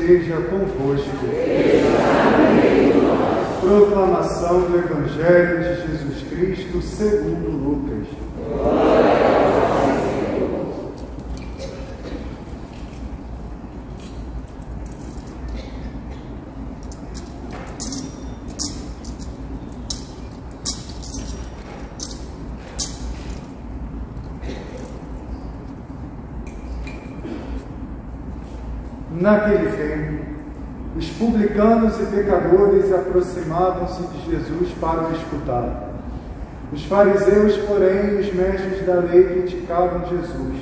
esteja convosco. Proclamação do Evangelho de Jesus Cristo segundo Lucas. Naquele tempo, os publicanos e pecadores aproximavam-se de Jesus para o escutar. Os fariseus, porém, e os mestres da lei criticavam Jesus.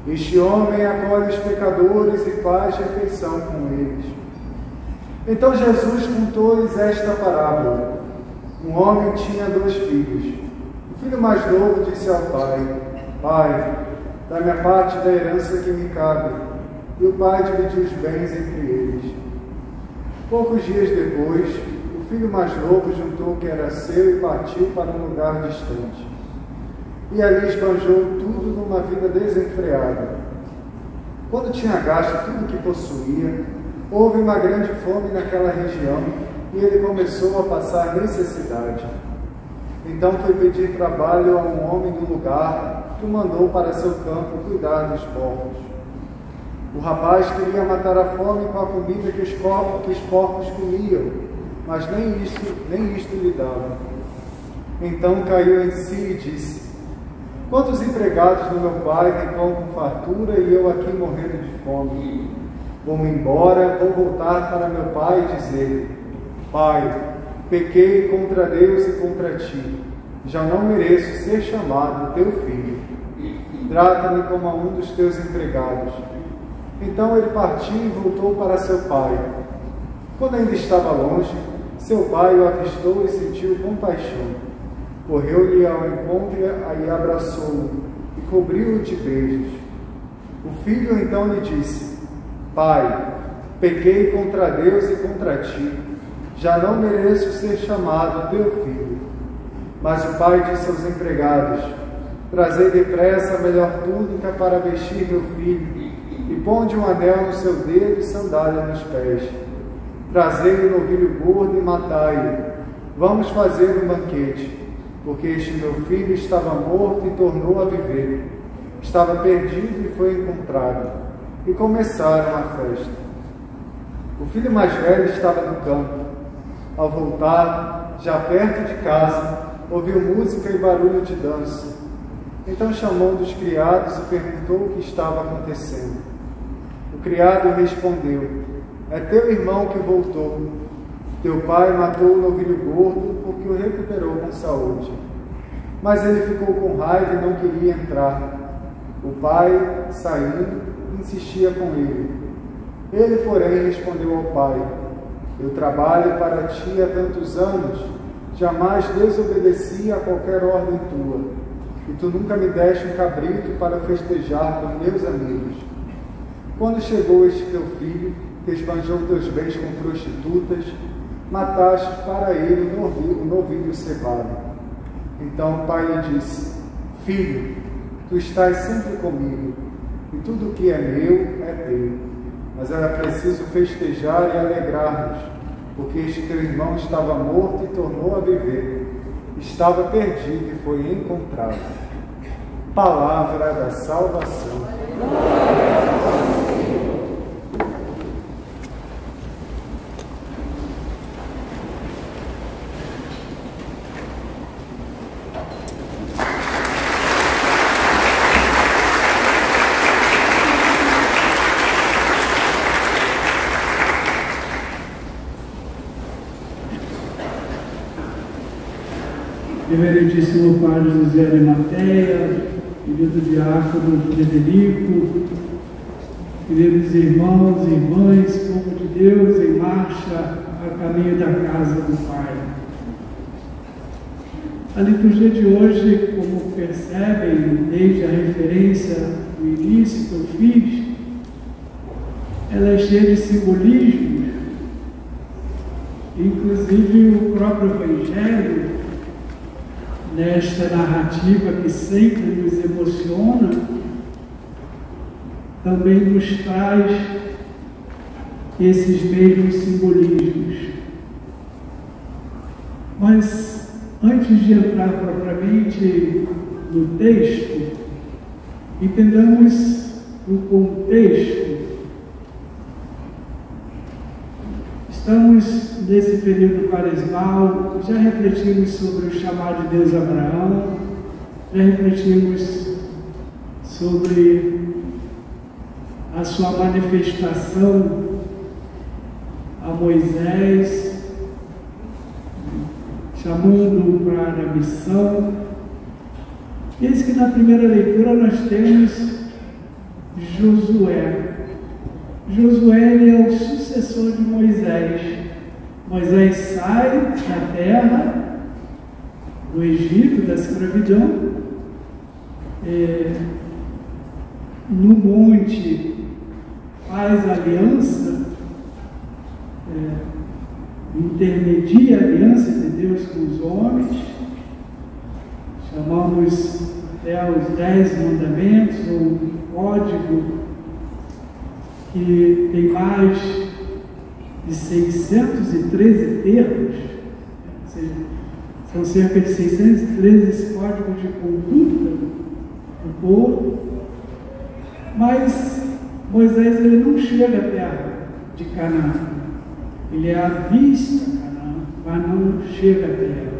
Este homem acolhe os pecadores e faz refeição com eles. Então Jesus contou-lhes esta parábola. Um homem tinha 2 filhos. O filho mais novo disse ao pai: Pai, dá-me a parte da herança que me cabe. E o pai dividiu os bens entre eles. Poucos dias depois, o filho mais novo juntou o que era seu e partiu para um lugar distante. E ali esbanjou tudo numa vida desenfreada. Quando tinha gasto tudo o que possuía, houve uma grande fome naquela região e ele começou a passar necessidade. Então foi pedir trabalho a um homem do lugar que o mandou para seu campo cuidar dos porcos. O rapaz queria matar a fome com a comida que os porcos comiam, mas nem isto lhe dava. Então caiu em si e disse: Quantos empregados do meu pai têm pão com fartura e eu aqui morrendo de fome? Vou-me embora, vou voltar para meu pai e dizer: Pai, pequei contra Deus e contra ti, já não mereço ser chamado teu filho. Trata-me como a um dos teus empregados. Então ele partiu e voltou para seu pai. Quando ainda estava longe, seu pai o avistou e sentiu compaixão. Correu-lhe ao encontro e abraçou-o e cobriu-o de beijos. O filho então lhe disse: Pai, pequei contra Deus e contra ti, já não mereço ser chamado teu filho. Mas o pai disse aos empregados: Trazei depressa a melhor túnica para vestir meu filho, e ponde um anel no seu dedo e sandália nos pés. Trazei o novilho gordo e matai-o. Vamos fazer um banquete, porque este meu filho estava morto e tornou a viver. Estava perdido e foi encontrado. E começaram a festa. O filho mais velho estava no campo. Ao voltar, já perto de casa, ouviu música e barulho de dança. Então chamou um dos criados e perguntou o que estava acontecendo. O criado respondeu: É teu irmão que voltou. Teu pai matou o novilho gordo porque o recuperou com saúde. Mas ele ficou com raiva e não queria entrar. O pai, saindo, insistia com ele. Ele, porém, respondeu ao pai: Eu trabalho para ti há tantos anos, jamais desobedeci a qualquer ordem tua, e tu nunca me deste um cabrito para festejar com meus amigos. Quando chegou este teu filho, que esbanjou teus bens com prostitutas, mataste para ele o novilho cevado. Então o pai lhe disse: Filho, tu estás sempre comigo, e tudo o que é meu é teu. Mas era preciso festejar e alegrar-nos, porque este teu irmão estava morto e tornou a viver, estava perdido e foi encontrado. Palavra da salvação. Reverendíssimo Padre José de Mateia, querido diácono Frederico, queridos irmãos e irmãs, povo de Deus em marcha a caminho da casa do Pai. A liturgia de hoje, como percebem desde a referência do início que eu fiz, ela é cheia de simbolismos, inclusive o próprio Evangelho, nesta narrativa que sempre nos emociona, também nos traz esses mesmos simbolismos. Mas, antes de entrar propriamente no texto, entendamos o contexto. Estamos nesse período quaresmal, já refletimos sobre o chamado de Deus a Abraão, já refletimos sobre a sua manifestação a Moisés, chamando-o para a missão. Eis que na primeira leitura nós temos Josué. Josué ele é o sucessor de Moisés. Moisés sai da terra do Egito, da escravidão, no monte faz aliança, intermedia a aliança de Deus com os homens, chamamos até os 10 mandamentos, ou um código que tem mais de 613 termos, ou seja, são cerca de 613 códigos de conduta do povo. Mas Moisés ele não chega à terra de Canaã, ele avista Canaã, mas não chega à terra.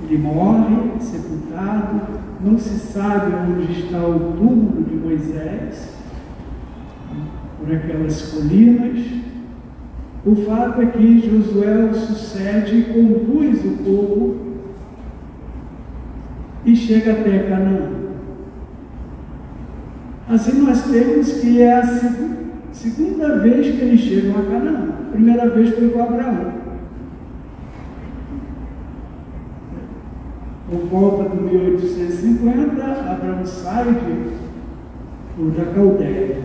Ele morre, sepultado, não se sabe onde está o túmulo de Moisés, por aquelas colinas. O fato é que Josué o sucede e conduz o povo e chega até Canaã. Assim nós temos que é a segunda vez que eles chegam a Canaã. A primeira vez foi com Abraão. Por volta de 1850, Abraão sai da Caldeia.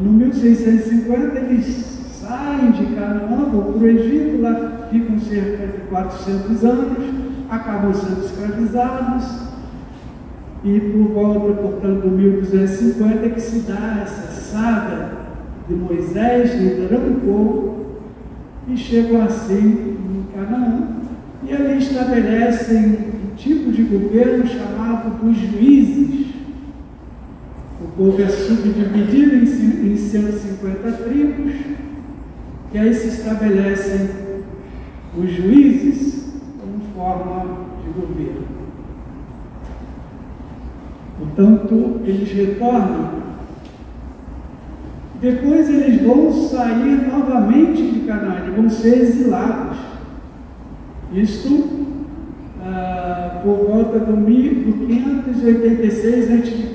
No 1650, eles saem de Canaã, vão para o Egito, lá ficam cerca de 400 anos, acabam sendo escravizados, e por volta, portanto, de 1250 é que se dá essa saga de Moisés liderando o povo, e chegam assim em Canaã, e ali estabelecem um tipo de governo chamado dos juízes. O povo é subdividido em 150 tribos, e aí se estabelecem os juízes como forma de governo. Portanto, eles retornam. Depois eles vão sair novamente de Canaã, eles vão ser exilados. Isto por volta do 1586 a.C.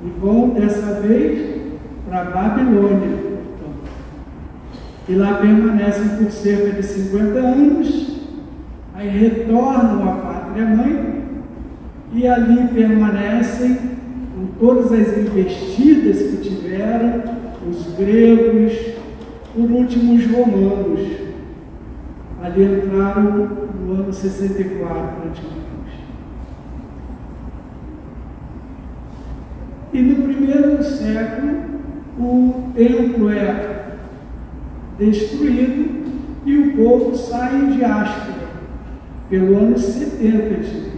E vão dessa vez para Babilônia. E lá permanecem por cerca de 50 anos, aí retornam à pátria-mãe e ali permanecem com todas as investidas que tiveram, os gregos, por último os romanos. Ali entraram no ano 64 a.C. E no primeiro século, o templo é destruído e o povo sai em diáspora, pelo ano 70 a.C.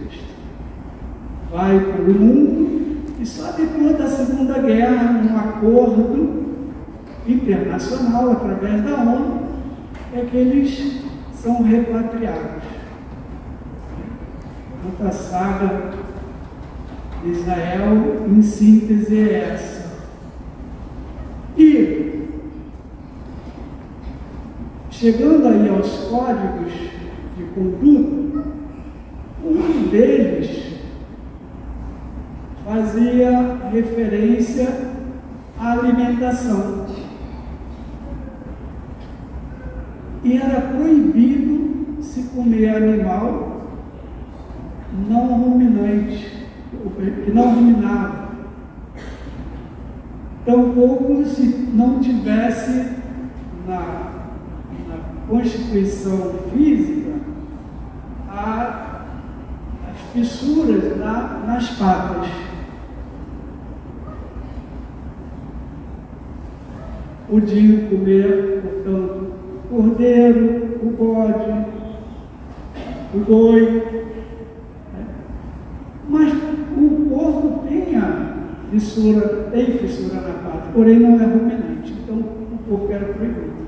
Vai pelo mundo e só depois da Segunda Guerra, num acordo internacional, através da ONU, é que eles são repatriados. Então, a saga de Israel, em síntese, é essa. E, chegando aí aos códigos de conduta, um deles fazia referência à alimentação. E era proibido se comer animal não ruminante, que não ruminava. Tampouco se não tivesse na constituição física as fissuras nas patas. podiam comer, portanto, o cordeiro, o bode, o boi, mas o porco tem fissura na pata, porém não é ruminante, então o porco era proibido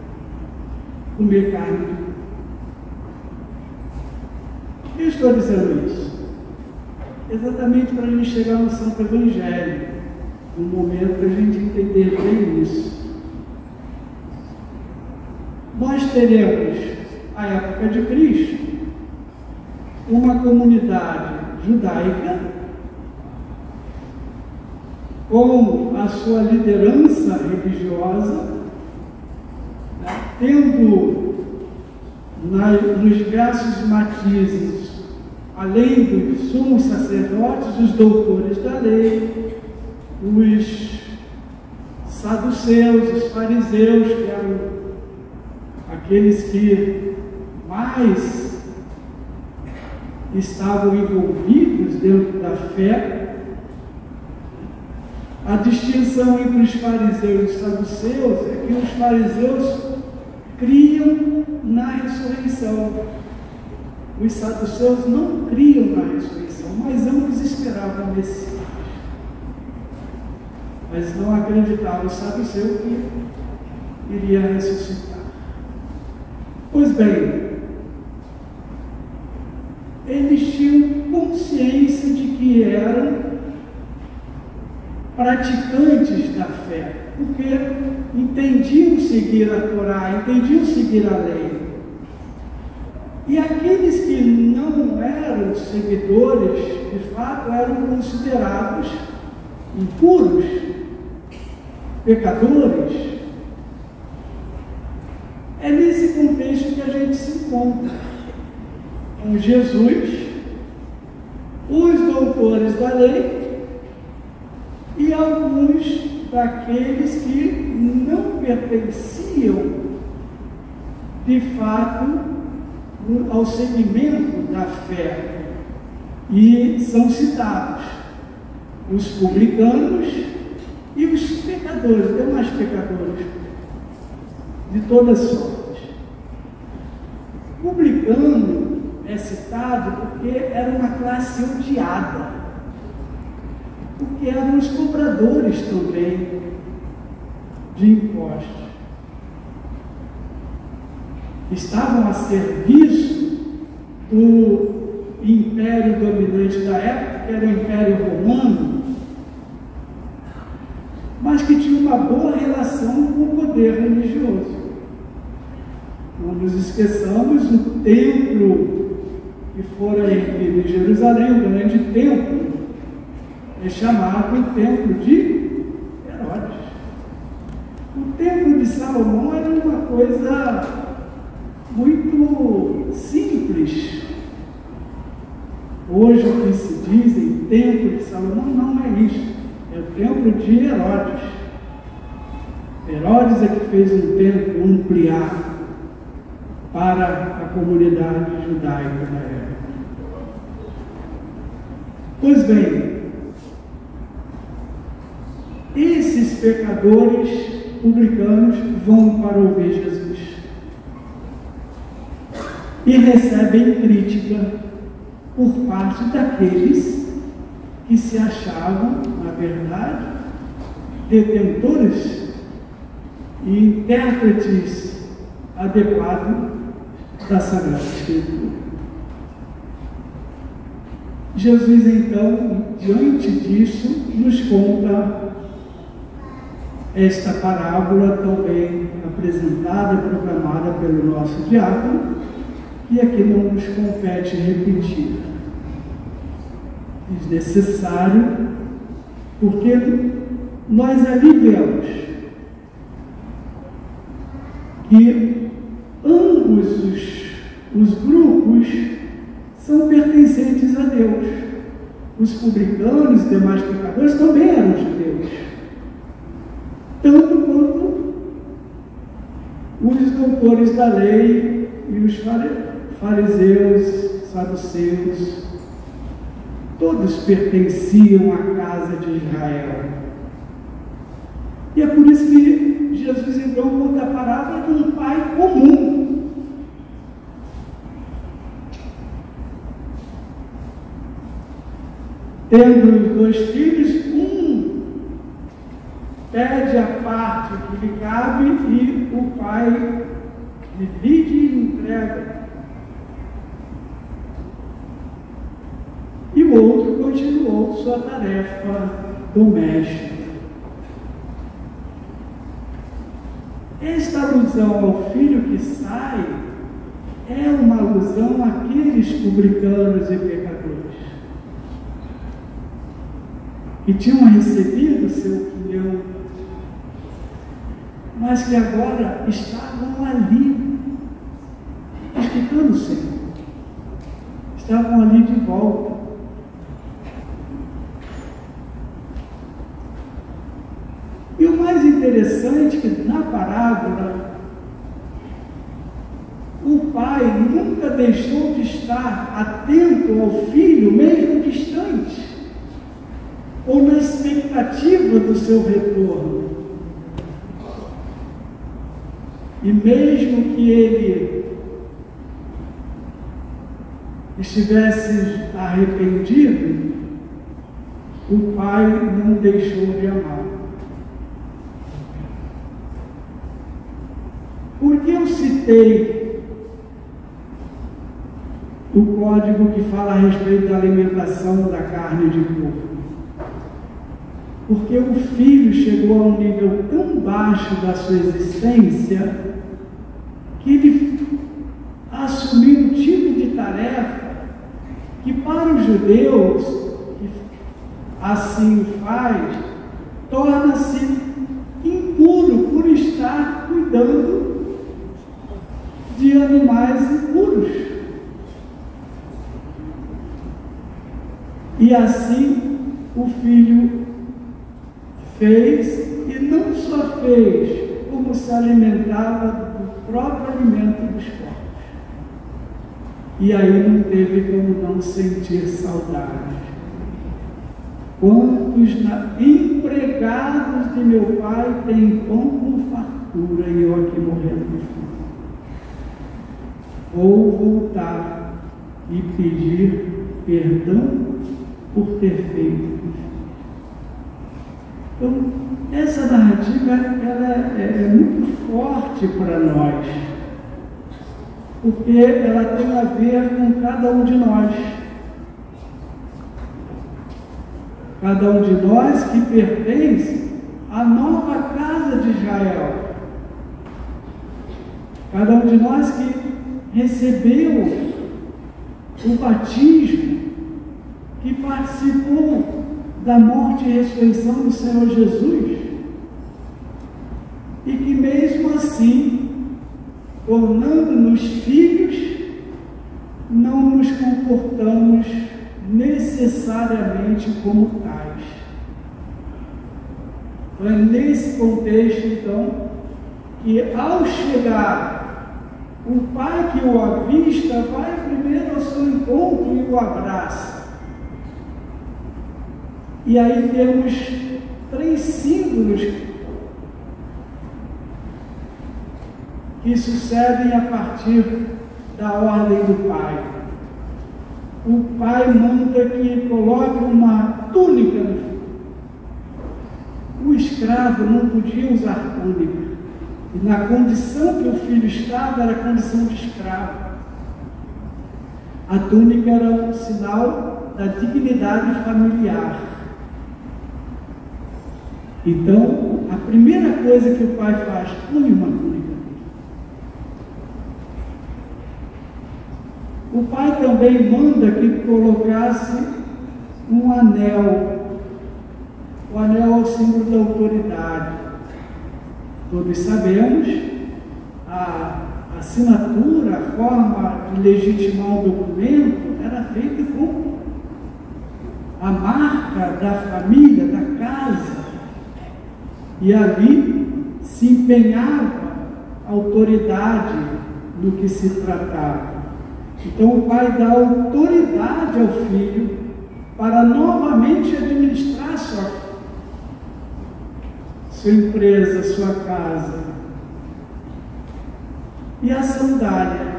comer carne de porco. Por que eu estou dizendo isso? Exatamente para a gente chegar no Santo Evangelho, no momento para a gente entender bem isso. Nós teremos, à época de Cristo, uma comunidade judaica com a sua liderança religiosa, tendo nos diversos matizes, além dos sumos sacerdotes, os doutores da lei, os saduceus, os fariseus, que eram aqueles que mais estavam envolvidos dentro da fé. A distinção entre os fariseus e os saduceus é que os fariseus criam na ressurreição. Os saduceus não criam na ressurreição, mas ambos esperavam o Messias. Mas não acreditavam o saduceu que iria ressuscitar. Pois bem, eles tinham consciência de que eram praticantes da fé, porque entendiam seguir a Torá, entendiam seguir a lei. E aqueles que não eram seguidores, de fato, eram considerados impuros, pecadores. É nesse contexto que a gente se encontra com Jesus, os doutores da lei e alguns daqueles que não pertenciam de fato ao segmento da fé, e são citados os publicanos e os pecadores, demais pecadores de todas sortes. Publicano é citado porque era uma classe odiada, porque eram os cobradores também de impostos. Estavam a serviço do império dominante da época, que era o Império Romano, mas que tinha uma boa relação com o poder religioso. Não nos esqueçamos o templo que fora erguido em Jerusalém, o grande templo, é chamado o Templo de Herodes. O Templo de Salomão era uma coisa muito simples. Hoje o que se diz em Templo de Salomão não é isso, é o Templo de Herodes. Herodes é que fez um templo ampliar para a comunidade judaica da época. Pois bem, esses pecadores publicanos vão para ouvir Jesus e recebem crítica por parte daqueles que se achavam, na verdade, detentores e intérpretes adequados da Sagrada Escritura. Jesus, então, diante disso, nos conta esta parábola também apresentada e proclamada pelo nosso diácono, e aqui não nos compete repetir. É necessário, porque nós ali vemos que ambos os grupos são pertencentes a Deus. Os publicanos e demais pecadores também eram judeus, tanto quanto os doutores da lei e os fariseus, saduceus, todos pertenciam à casa de Israel. E é por isso que Jesus então conta a parábola de um pai comum. Tendo os 2 filhos, um pede a parte que lhe cabe e o pai divide e entrega. E o outro continuou sua tarefa doméstica. Esta alusão ao filho que sai é uma alusão àqueles publicanos e pecadores que tinham recebido seu quinhão, mas que agora estavam ali, escutando o Senhor, estavam ali de volta. E o mais interessante é que na parábola, o pai nunca deixou de estar atento ao filho, mesmo distante, ou na expectativa do seu retorno. E mesmo que ele estivesse arrependido, o pai não deixou de amar. Por que eu citei o código que fala a respeito da alimentação da carne de porco? Porque o filho chegou a um nível tão baixo da sua existência que ele assumiu um tipo de tarefa que para os judeus, que assim o faz, torna-se impuro por estar cuidando de animais impuros. E assim o filho fez, e não só fez, como se alimentava do próprio alimento dos porcos. E aí não teve como não sentir saudade. Quantos empregados de meu pai têm pão com fartura e eu aqui morrendo de fome? Vou voltar e pedir perdão por ter feito. Então, essa narrativa ela é muito forte para nós, porque ela tem a ver com cada um de nós. Cada um de nós que pertence à nova casa de Israel. Cada um de nós que recebeu o batismo, que participou da morte e ressurreição do Senhor Jesus, e que mesmo assim, tornando-nos filhos, não nos comportamos necessariamente como tais. Então é nesse contexto, então, que ao chegar, o pai que o avista vai primeiro ao seu encontro e o abraça. E aí temos 3 símbolos que sucedem a partir da ordem do pai. O pai manda que coloque uma túnica no filho. O escravo não podia usar túnica. E na condição que o filho estava, era a condição de escravo. A túnica era um sinal da dignidade familiar. Então, a primeira coisa que o pai faz, põe uma túnica. O pai também manda que colocasse um anel. O anel é o símbolo da autoridade. Todos sabemos, a assinatura, a forma de legitimar um documento, era feita com a marca da família, da casa. E ali se empenhava a autoridade do que se tratava. Então o pai dá autoridade ao filho para novamente administrar sua empresa, sua casa. E a sandália?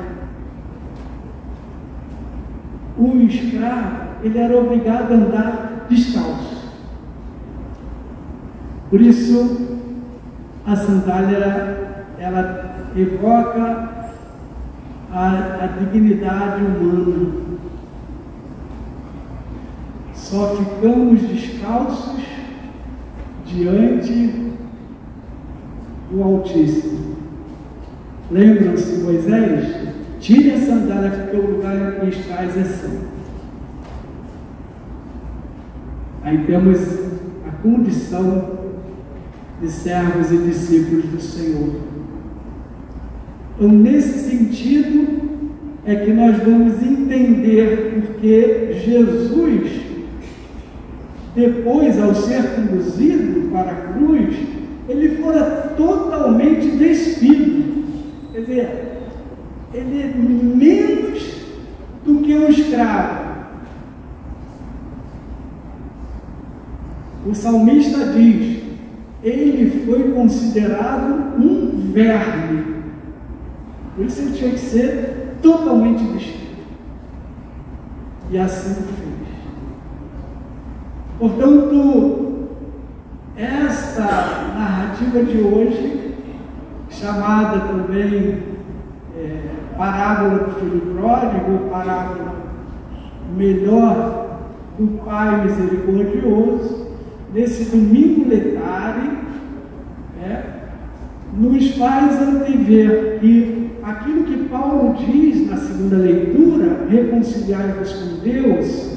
O escravo, ele era obrigado a andar descalço. Por isso, a sandália, ela evoca a dignidade humana. Só ficamos descalços diante do Altíssimo. Lembram-se, Moisés? Tire a sandália, porque o lugar em que estás é santo. Aí temos a condição de servos e discípulos do Senhor. Então, nesse sentido, é que nós vamos entender porque Jesus, depois, ao ser conduzido para a cruz, ele fora totalmente despido. Quer dizer, ele é menos do que um escravo. O salmista diz: ele foi considerado um verme. Por isso ele tinha que ser totalmente despido. E assim o fez. Portanto, esta narrativa de hoje, chamada também parábola do filho pródigo, ou parábola melhor do Pai misericordioso, nesse domingo letare, nos faz antever que aquilo que Paulo diz na segunda leitura, reconciliai-vos com Deus,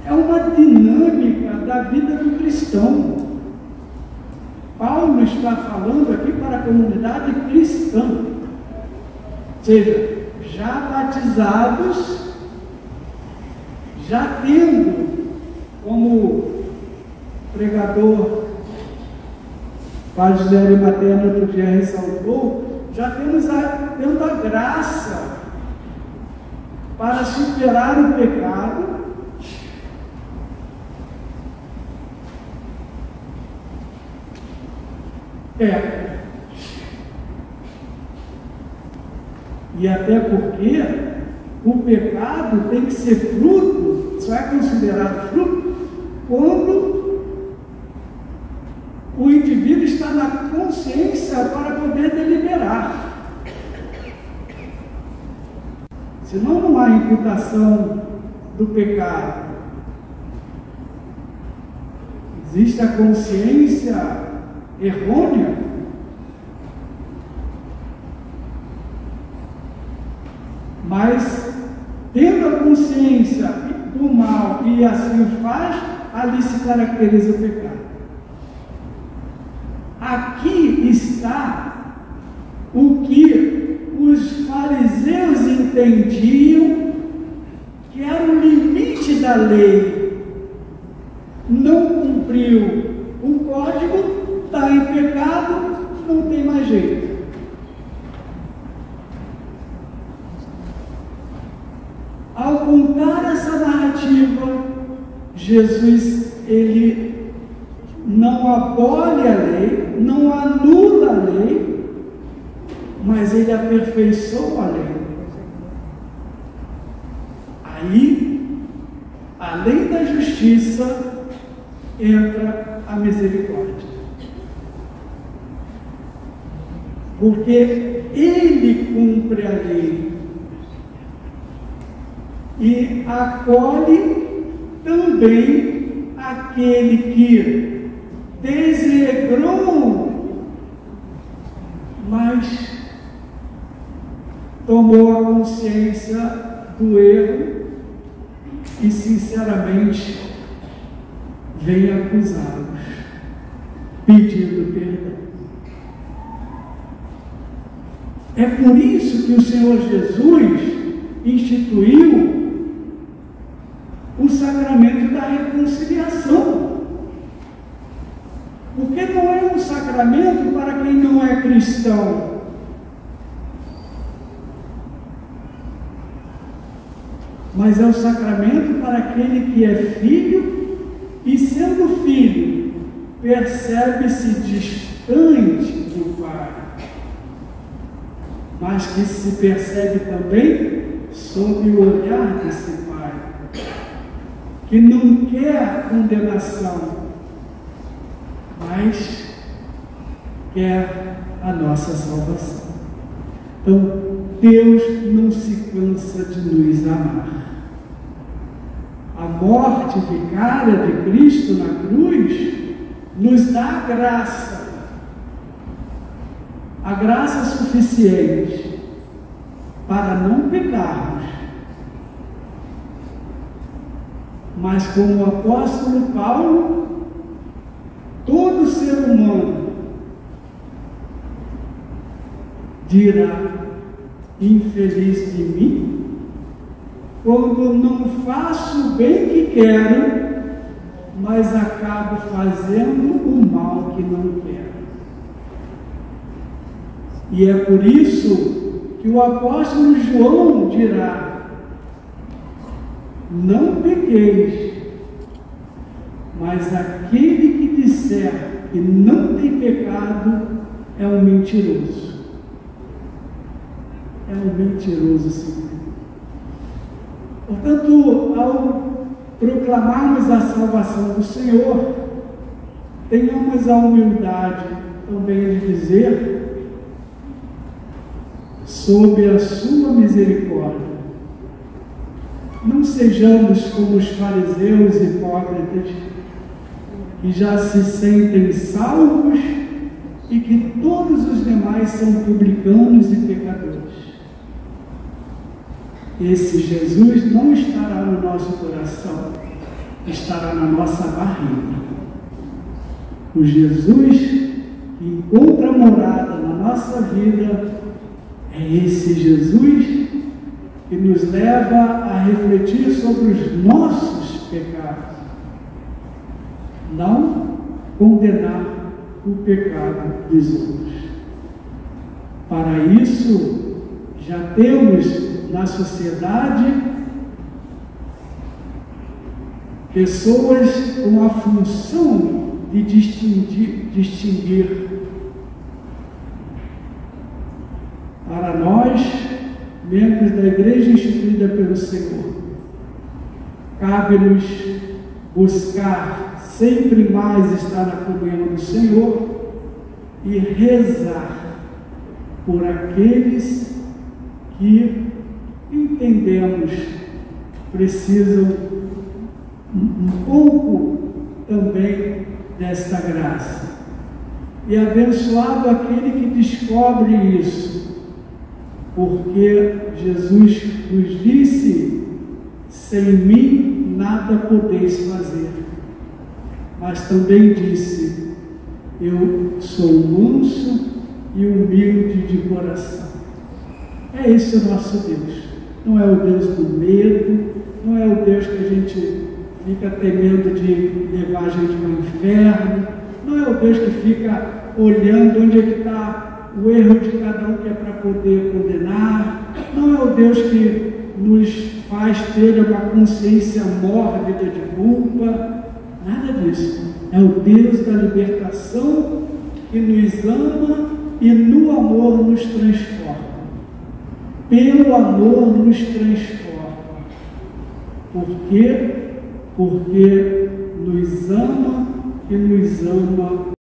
é uma dinâmica da vida do cristão. Paulo está falando aqui para a comunidade cristã, ou seja, já batizados, já tendo, como o pregador Padre José de Arimateia no outro dia ressaltou, já tendo a graça para superar o pecado, e até porque o pecado tem que ser fruto, só é considerado fruto quando o indivíduo está na consciência para poder deliberar. Senão não há imputação do pecado. Existe a consciência errônea. Mas, tendo a consciência do mal e assim o faz, ali se caracteriza o pecado. Aqui está o que os fariseus entendiam que era o limite da lei. Não cumpriu o código, está em pecado, não tem mais jeito. Ao contar essa narrativa, Jesus, ele não abole a lei, não anula a lei, mas ele aperfeiçoa a lei. Aí, além da justiça, entra a misericórdia. Porque ele cumpre a lei e acolhe também aquele que desregrou, mas tomou a consciência do erro e sinceramente vem acusá-los, pedindo perdão. É por isso que o Senhor Jesus instituiu o sacramento da reconciliação. Porque não é um sacramento para quem não é cristão. Mas é um sacramento para aquele que é filho e, sendo filho, percebe-se distante do Pai, mas que se percebe também sob o olhar desse Pai, que não quer a condenação, mas quer a nossa salvação. Então, Deus não se cansa de nos amar. A morte vicária de Cristo na cruz nos dá a graça suficiente para não pecarmos. Mas como o apóstolo Paulo, todo ser humano dirá: infeliz de mim, quando não faço o bem que quero, mas acabo fazendo o mal que não quero. E é por isso que o apóstolo João dirá: não pequeis, mas aquele que disser que não tem pecado é um mentiroso. É um mentiroso, sim. Portanto, ao proclamarmos a salvação do Senhor, tenhamos a humildade também de dizer: sob a sua misericórdia. Não sejamos como os fariseus hipócritas, que já se sentem salvos e que todos os demais são publicanos e pecadores. Esse Jesus não estará no nosso coração, estará na nossa barriga. O Jesus que encontra morada na nossa vida é esse Jesus que nos leva a refletir sobre os nossos pecados, não condenar o pecado dos outros. Para isso, já temos na sociedade pessoas com a função de distinguir. Para nós, membros da Igreja instituída pelo Senhor, cabe-nos buscar sempre mais estar na comunhão do Senhor e rezar por aqueles que entendemos precisam um pouco também desta graça. E abençoado aquele que descobre isso, porque Jesus nos disse: sem mim nada podeis fazer. Mas também disse: eu sou manso e humilde de coração. É esse o nosso Deus. Não é o Deus do medo, não é o Deus que a gente fica temendo de levar a gente para o inferno, não é o Deus que fica olhando onde é que está o erro de cada um que é para poder condenar, não é o Deus que nos faz ter uma consciência mórbida de culpa, nada disso. É o Deus da libertação que nos ama e no amor nos transforma. Pelo amor nos transforma. Por quê? Porque nos ama e nos ama